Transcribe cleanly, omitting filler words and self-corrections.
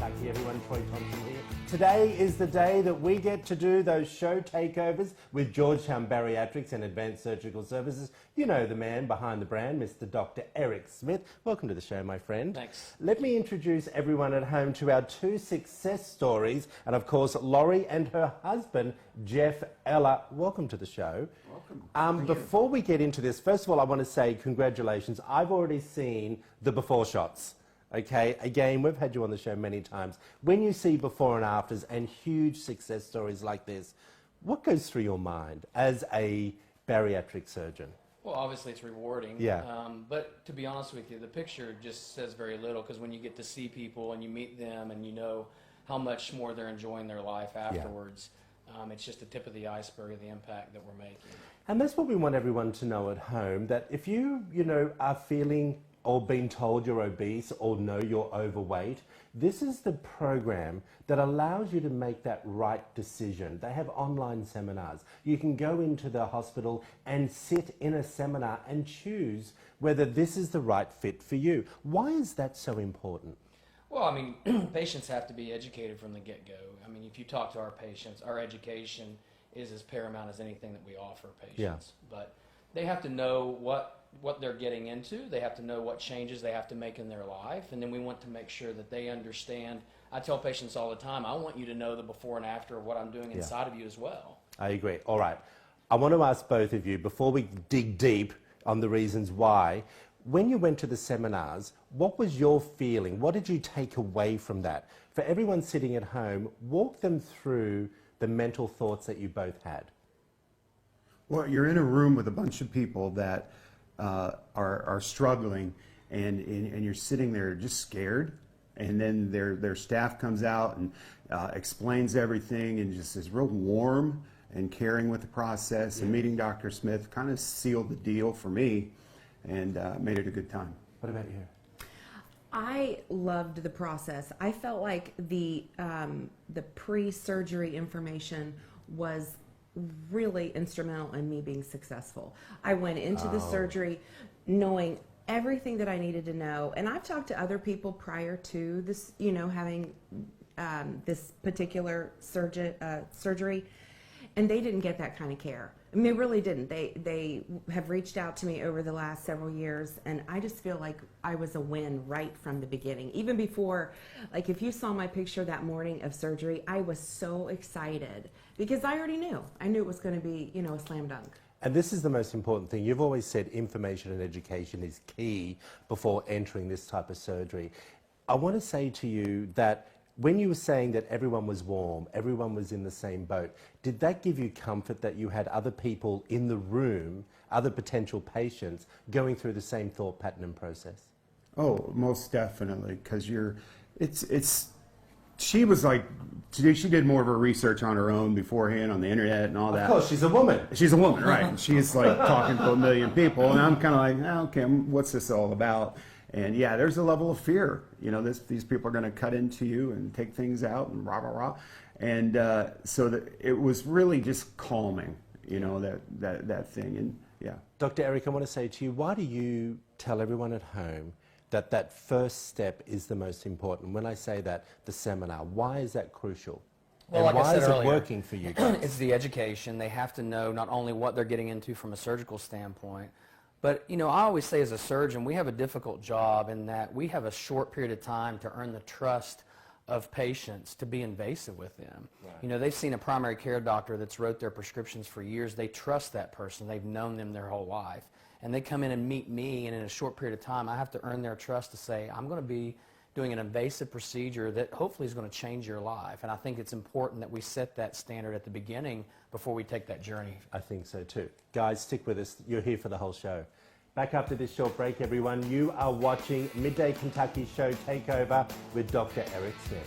Kentucky, everyone. Troy Thompson here. Today is the day that we get to do those show takeovers with Georgetown Bariatrics and Advanced Surgical Services. You know the man behind the brand, Mr. Dr. Eric Smith. Welcome to the show, my friend. Thanks. Let me introduce everyone at home to our two success stories, and of course, Laurie and her husband, Jeff Ella. Welcome to the show. Welcome. Before we get into this, first of all, I want to say congratulations. I've already seen the before shots. Okay, again, we've had you on the show many times. When you see before and afters and huge success stories like this, what goes through your mind as a bariatric surgeon? Well, obviously it's rewarding. Yeah. But to be honest with you, the picture just says very little, because when you get to see people and you meet them and you know how much more they're enjoying their life afterwards, it's just the tip of the iceberg of the impact that we're making. And that's what we want everyone to know at home, that if you are feeling or being told you're obese or know you're overweight, this is the program that allows you to make that right decision. They have online seminars. You can go into the hospital and sit in a seminar and choose whether this is the right fit for you. Why is that so important? Well, I mean, patients have to be educated from the get-go. I mean, if you talk to our patients, our education is as paramount as anything that we offer patients. Yeah. But they have to know what they're getting into. They have to know what changes they have to make in their life. And then we want to make sure that they understand. I tell patients all the time, I want you to know the before and after of what I'm doing inside of you as well. I agree. All right. I want to ask both of you, before we dig deep on the reasons why, when you went to the seminars, what was your feeling? What did you take away from that? For everyone sitting at home, walk them through the mental thoughts that you both had. Well, you're in a room with a bunch of people that are struggling, and you're sitting there just scared, and then their staff comes out and explains everything and just is real warm and caring with the process. And meeting Dr. Smith kind of sealed the deal for me and made it a good time. What about you? I loved the process. I felt like the pre-surgery information was really instrumental in me being successful. I went into the surgery knowing everything that I needed to know, and I've talked to other people prior to this, having this particular surgery, and they didn't get that kind of care. I mean, they really didn't. They have reached out to me over the last several years, and I just feel like I was a win right from the beginning. Even before, like if you saw my picture that morning of surgery, I was so excited because I already knew. I knew it was going to be, a slam dunk. And this is the most important thing. You've always said information and education is key before entering this type of surgery. I want to say to you that when you were saying that everyone was warm, everyone was in the same boat, did that give you comfort that you had other people in the room, other potential patients, going through the same thought pattern and process? Oh, most definitely, because she was like, she did more of her research on her own beforehand on the internet and all that. Of course, she's a woman. She's a woman, right? And she's like talking to a million people, and I'm kind of like, okay, what's this all about? And yeah, there's a level of fear. These people are going to cut into you and take things out and rah, rah, rah. And so that it was really just calming, that thing. And yeah. Dr. Eric, I want to say to you, why do you tell everyone at home that first step is the most important? When I say that, the seminar, why is that crucial? Well, and like why I said is earlier, it working for you guys? It's the education. They have to know not only what they're getting into from a surgical standpoint, but, I always say as a surgeon, we have a difficult job in that we have a short period of time to earn the trust of patients to be invasive with them. Right. They've seen a primary care doctor that's wrote their prescriptions for years. They trust that person. They've known them their whole life. And they come in and meet me, and in a short period of time, I have to earn their trust to say, I'm going to be doing an invasive procedure that hopefully is going to change your life. And I think it's important that we set that standard at the beginning before we take that journey. I think so too. Guys, stick with us. You're here for the whole show. Back after this short break, everyone. You are watching Midday Kentucky Show Takeover with Dr. Eric Smith.